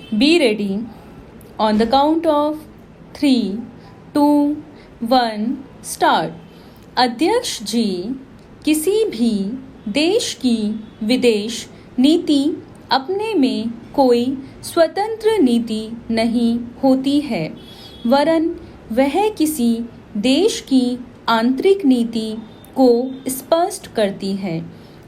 Be ready. On the count of 3, 2, 1, start. अध्यक्ष जी, किसी भी देश की विदेश नीति अपने में कोई स्वतंत्र नीति नहीं होती है, वरन वह किसी देश की आंतरिक नीति को स्पष्ट करती है।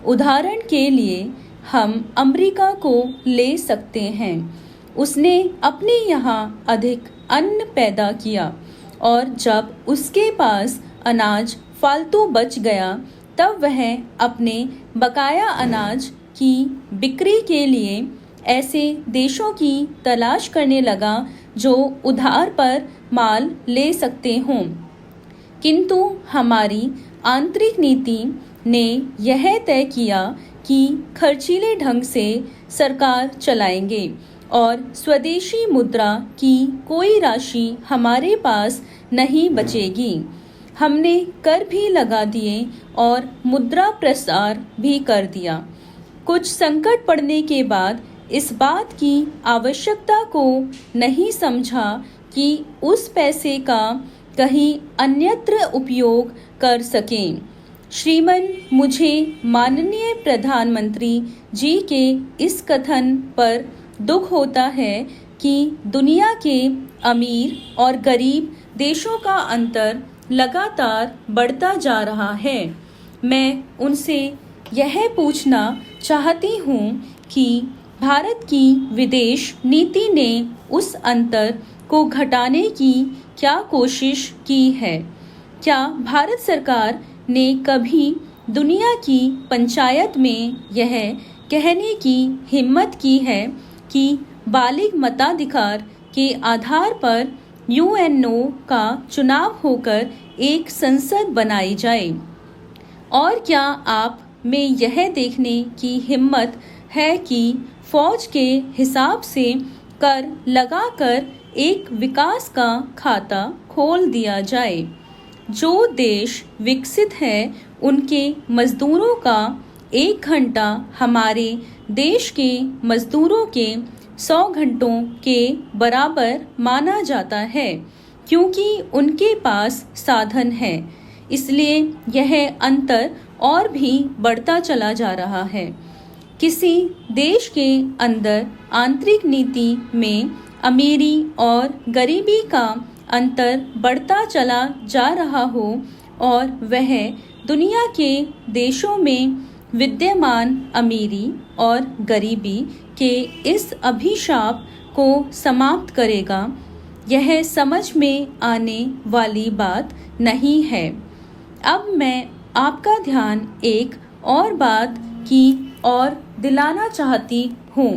उदाहरण के लिए हम अमेरिका को ले सकते हैं। उसने अपने यहाँ अधिक अन्न पैदा किया और जब उसके पास अनाज फालतू बच गया तब वह अपने बकाया अनाज की बिक्री के लिए ऐसे देशों की तलाश करने लगा जो उधार पर माल ले सकते हों। किंतु हमारी आंतरिक नीति ने यह तय किया कि खर्चीले ढंग से सरकार चलाएंगे और स्वदेशी मुद्रा की कोई राशि हमारे पास नहीं बचेगी। हमने कर भी लगा दिए और मुद्रा प्रसार भी कर दिया। कुछ संकट पड़ने के बाद इस बात की आवश्यकता को नहीं समझा कि उस पैसे का कहीं अन्यत्र उपयोग कर सकें। श्रीमान, मुझे माननीय प्रधानमंत्री जी के इस कथन पर दुख होता है कि दुनिया के अमीर और गरीब देशों का अंतर लगातार बढ़ता जा रहा है। मैं उनसे यह पूछना चाहती हूँ कि भारत की विदेश नीति ने उस अंतर को घटाने की क्या कोशिश की है? क्या भारत सरकार ने कभी दुनिया की पंचायत में यह कहने की हिम्मत की है कि बालिग मताधिकार के आधार पर यूएनओ का चुनाव होकर एक संसद बनाई जाए? और क्या आप में यह देखने की हिम्मत है कि फौज के हिसाब से कर लगाकर एक विकास का खाता खोल दिया जाए? जो देश विकसित है उनके मजदूरों का 1 घंटा हमारे देश के मजदूरों के 100 घंटों के बराबर माना जाता है, क्योंकि उनके पास साधन है। इसलिए यह अंतर और भी बढ़ता चला जा रहा है। किसी देश के अंदर आंतरिक नीति में अमीरी और गरीबी का अंतर बढ़ता चला जा रहा हो और वह दुनिया के देशों में विद्यमान अमीरी और गरीबी के इस अभिशाप को समाप्त करेगा, यह समझ में आने वाली बात नहीं है। अब मैं आपका ध्यान एक और बात की ओर दिलाना चाहती हूँ।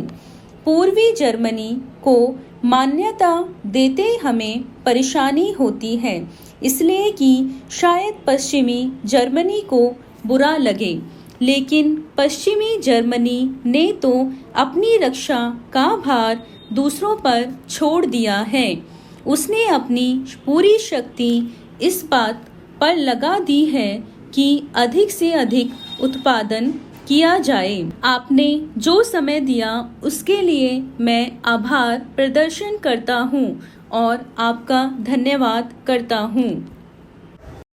पूर्वी जर्मनी को मान्यता देते हमें परेशानी होती है, इसलिए कि शायद पश्चिमी जर्मनी को बुरा लगे, लेकिन पश्चिमी जर्मनी ने तो अपनी रक्षा का भार दूसरों पर छोड़ दिया है। उसने अपनी पूरी शक्ति इस बात पर लगा दी है कि अधिक से अधिक उत्पादन किया जाए। आपने जो समय दिया उसके लिए मैं आभार प्रदर्शन करता हूँ और आपका धन्यवाद करता हूँ।